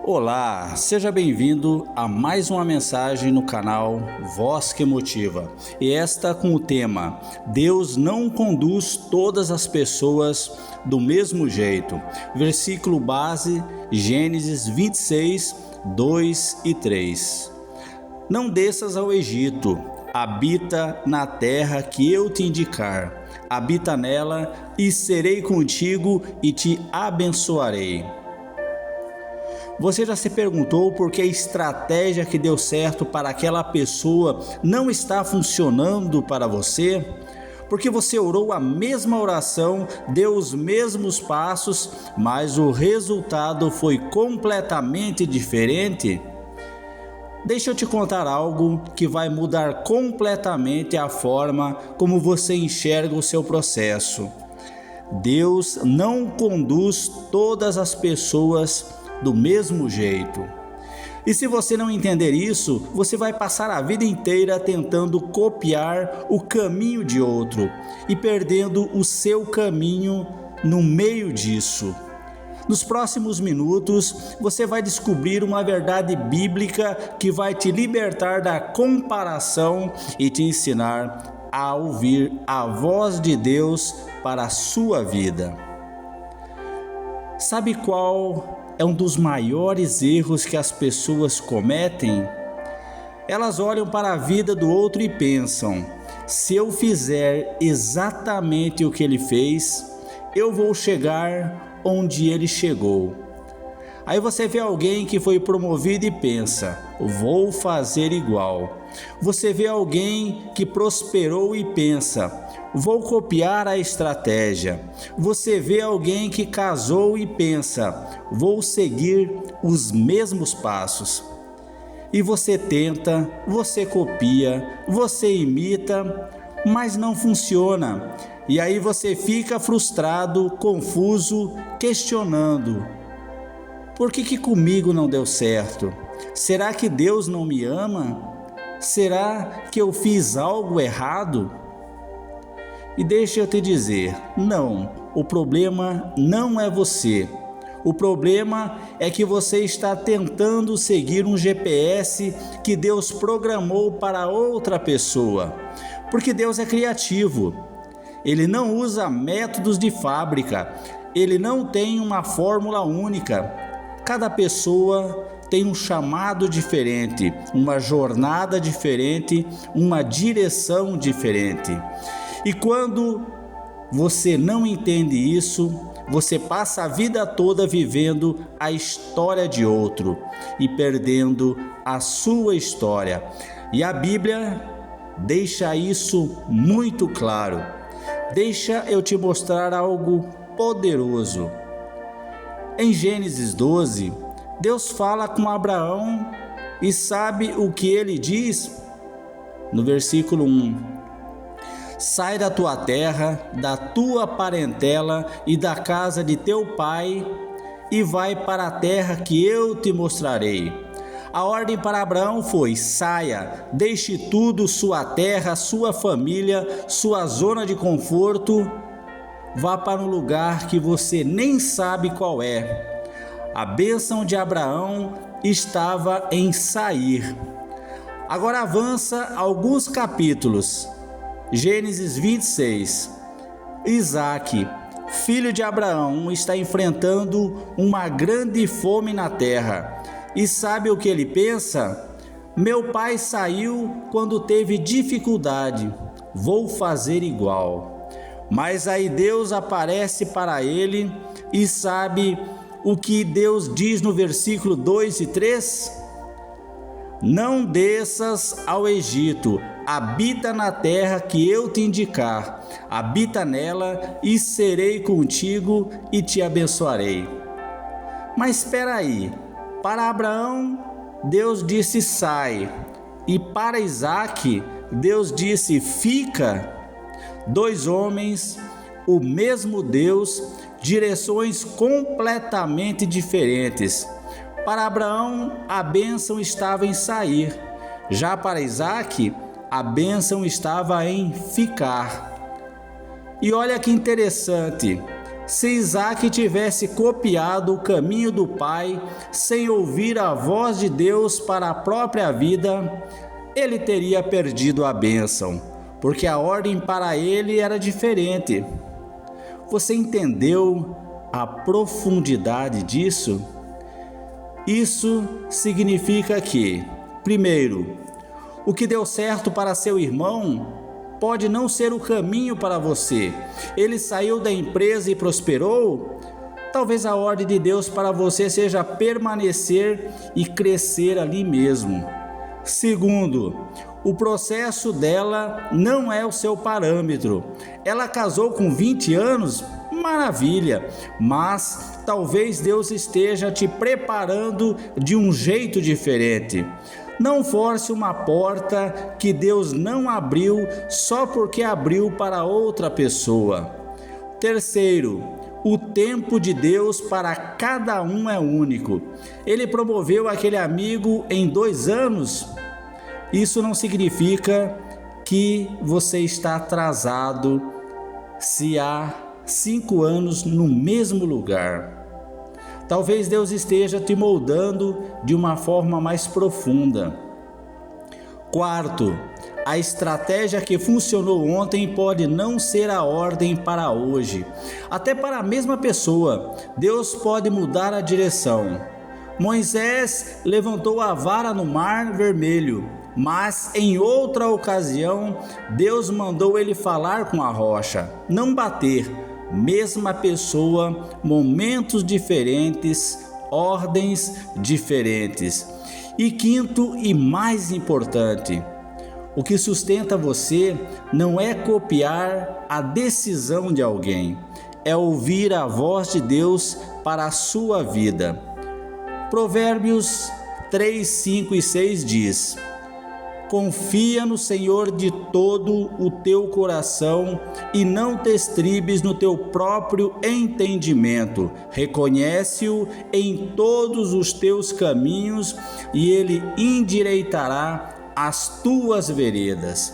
Olá, seja bem-vindo a mais uma mensagem no canal Voz que Motiva. E esta com o tema: Deus não conduz todas as pessoas do mesmo jeito. Versículo base, Gênesis 26, 2 e 3. Não desças ao Egito, habita na terra que eu te indicar. Habita nela e serei contigo e te abençoarei. Você já se perguntou por que a estratégia que deu certo para aquela pessoa não está funcionando para você? Porque você orou a mesma oração, deu os mesmos passos, mas o resultado foi completamente diferente? Deixa eu te contar algo que vai mudar completamente a forma como você enxerga o seu processo. Deus não conduz todas as pessoas do mesmo jeito. E se você não entender isso, você vai passar a vida inteira tentando copiar o caminho de outro e perdendo o seu caminho no meio disso. Nos próximos minutos, você vai descobrir uma verdade bíblica que vai te libertar da comparação e te ensinar a ouvir a voz de Deus para a sua vida. Sabe qual é um dos maiores erros que as pessoas cometem? Elas olham para a vida do outro e pensam: se eu fizer exatamente o que ele fez, eu vou chegar onde ele chegou. Aí você vê alguém que foi promovido e pensa: vou fazer igual. Você vê alguém que prosperou e pensa: vou copiar a estratégia. Você vê alguém que casou e pensa: vou seguir os mesmos passos. E você tenta, você copia, você imita, mas não funciona. E aí você fica frustrado, confuso, questionando: por que comigo não deu certo? Será que Deus não me ama? Será que eu fiz algo errado? E deixa eu te dizer, não, o problema não é você. O problema é que você está tentando seguir um GPS que Deus programou para outra pessoa. Porque Deus é criativo. Ele não usa métodos de fábrica. Ele não tem uma fórmula única. Cada pessoa tem um chamado diferente, uma jornada diferente, uma direção diferente. E quando você não entende isso, você passa a vida toda vivendo a história de outro e perdendo a sua história. E a Bíblia deixa isso muito claro. Deixa eu te mostrar algo poderoso. Em Gênesis 12, Deus fala com Abraão e sabe o que ele diz? No versículo 1: sai da tua terra, da tua parentela e da casa de teu pai e vai para a terra que eu te mostrarei. A ordem para Abraão foi: saia, deixe tudo, sua terra, sua família, sua zona de conforto. Vá para um lugar que você nem sabe qual é. A bênção de Abraão estava em sair. Agora avança alguns capítulos. Gênesis 26. Isaque, filho de Abraão, está enfrentando uma grande fome na terra. E sabe o que ele pensa? Meu pai saiu quando teve dificuldade. Vou fazer igual. Mas aí Deus aparece para ele e sabe o que Deus diz no versículo 2 e 3? Não desças ao Egito, habita na terra que eu te indicar, habita nela e serei contigo e te abençoarei. Mas espera aí, para Abraão Deus disse sai, e para Isaque Deus disse fica. Dois homens, o mesmo Deus, direções completamente diferentes. Para Abraão, a bênção estava em sair. Já para Isaque, a bênção estava em ficar. E olha que interessante, Se Isaac tivesse copiado o caminho do pai, sem ouvir a voz de Deus para a própria vida, ele teria perdido a bênção, porque a ordem para ele era diferente. Você entendeu a profundidade disso? Isso significa que, primeiro, o que deu certo para seu irmão pode não ser o caminho para você. Ele saiu da empresa e prosperou? Talvez a ordem de Deus para você seja permanecer e crescer ali mesmo. Segundo, o processo dela não é o seu parâmetro. Ela casou com 20 anos? Maravilha, mas talvez Deus esteja te preparando de um jeito diferente. Não force uma porta que Deus não abriu só porque abriu para outra pessoa. Terceiro, o tempo de Deus para cada um é único. Ele promoveu aquele amigo em 2 anos. Isso não significa que você está atrasado se há 5 anos no mesmo lugar. Talvez Deus esteja te moldando de uma forma mais profunda. Quarto, a estratégia que funcionou ontem pode não ser a ordem para hoje. Até para a mesma pessoa, Deus pode mudar a direção. Moisés levantou a vara no Mar Vermelho, mas em outra ocasião, Deus mandou ele falar com a rocha, não bater. Mesma pessoa, momentos diferentes, ordens diferentes. E quinto e mais importante, o que sustenta você não é copiar a decisão de alguém, é ouvir a voz de Deus para a sua vida. Provérbios 3, 5 e 6 diz: confia no Senhor de todo o teu coração e não te estribes no teu próprio entendimento. Reconhece-o em todos os teus caminhos e ele endireitará as tuas veredas.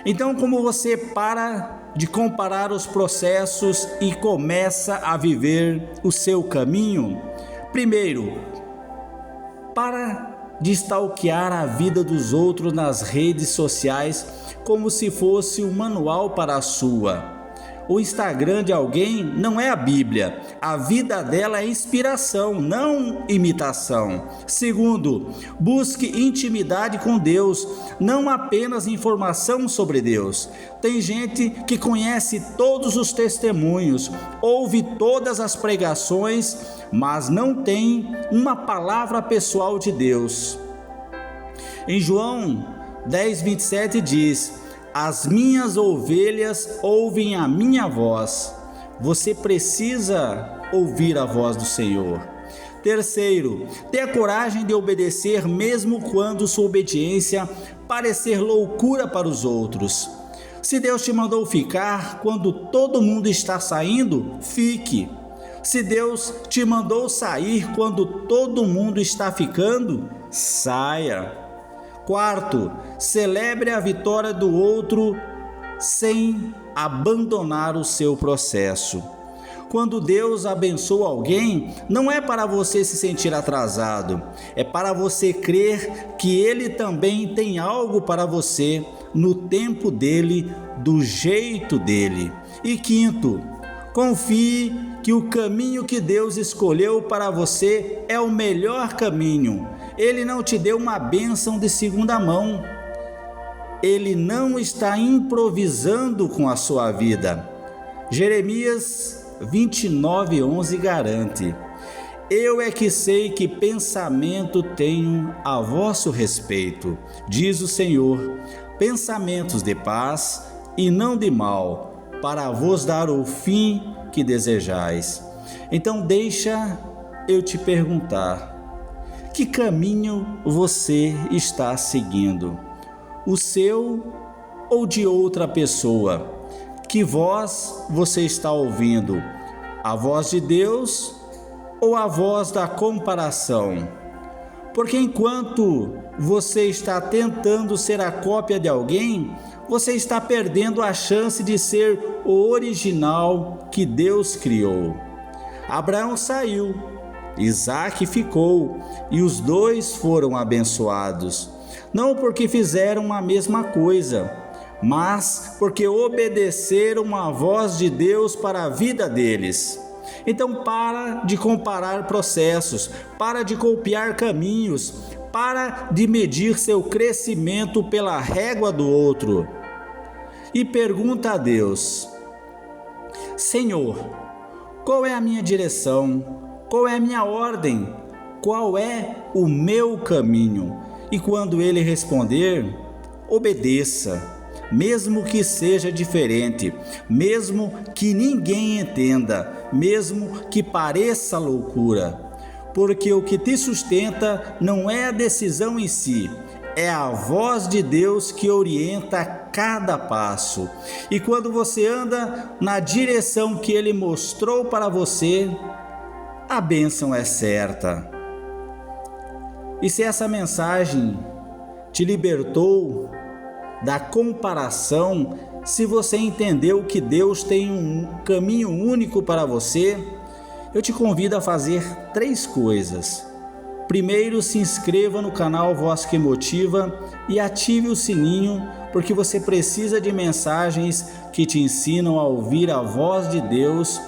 Então, como você para de comparar os processos e começa a viver o seu caminho? Primeiro, para de stalkear a vida dos outros nas redes sociais como se fosse um manual para a sua. O Instagram de alguém não é a Bíblia. A vida dela é inspiração, não imitação. Segundo, busque intimidade com Deus, não apenas informação sobre Deus. Tem gente que conhece todos os testemunhos, ouve todas as pregações, mas não tem uma palavra pessoal de Deus. Em João 10:27 diz: as minhas ovelhas ouvem a minha voz. Você precisa ouvir a voz do Senhor. Terceiro, tenha coragem de obedecer mesmo quando sua obediência parecer loucura para os outros. Se Deus te mandou ficar quando todo mundo está saindo, fique. Se Deus te mandou sair quando todo mundo está ficando, saia. Quarto, celebre a vitória do outro sem abandonar o seu processo. Quando Deus abençoa alguém, não é para você se sentir atrasado, é para você crer que Ele também tem algo para você no tempo dele, do jeito dele. E quinto, confie que o caminho que Deus escolheu para você é o melhor caminho. Ele não te deu uma bênção de segunda mão. Ele não está improvisando com a sua vida. Jeremias 29:11 garante: eu é que sei que pensamento tenho a vosso respeito, diz o Senhor, pensamentos de paz e não de mal, para vos dar o fim que desejais. Então deixa eu te perguntar, que caminho você está seguindo? O seu ou de outra pessoa? Que voz você está ouvindo? A voz de Deus ou a voz da comparação? Porque enquanto você está tentando ser a cópia de alguém, você está perdendo a chance de ser o original que Deus criou. Abraão saiu, Isaque ficou, e os dois foram abençoados, não porque fizeram a mesma coisa, mas porque obedeceram à voz de Deus para a vida deles. Então para de comparar processos, para de copiar caminhos, para de medir seu crescimento pela régua do outro. E pergunta a Deus: Senhor, qual é a minha direção? Qual é a minha ordem? Qual é o meu caminho? E quando ele responder, obedeça, mesmo que seja diferente, mesmo que ninguém entenda, mesmo que pareça loucura. Porque o que te sustenta não é a decisão em si, é a voz de Deus que orienta cada passo. E quando você anda na direção que Ele mostrou para você, a bênção é certa. E se essa mensagem te libertou da comparação, se você entendeu que Deus tem um caminho único para você, eu te convido a fazer 3 coisas. Primeiro, se inscreva no canal Voz que Motiva e ative o sininho, porque você precisa de mensagens que te ensinam a ouvir a voz de Deus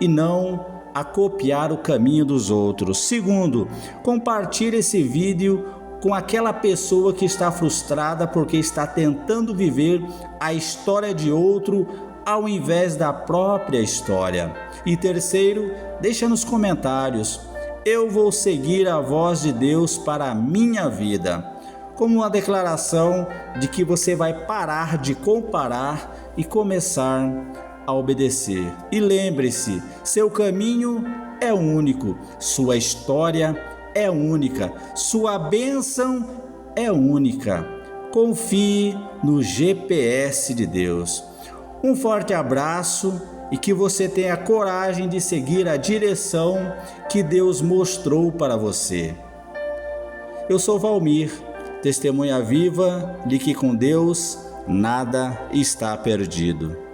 e não a copiar o caminho dos outros. Segundo, compartilhe esse vídeo com aquela pessoa que está frustrada porque está tentando viver a história de outro ao invés da própria história. E terceiro, deixa nos comentários: eu vou seguir a voz de Deus para a minha vida, como uma declaração de que você vai parar de comparar e começar a obedecer. E lembre-se, seu caminho é único, sua história é única, sua bênção é única. Confie no GPS de Deus. Um forte abraço e que você tenha coragem de seguir a direção que Deus mostrou para você. Eu sou Valmir, testemunha viva de que com Deus nada está perdido.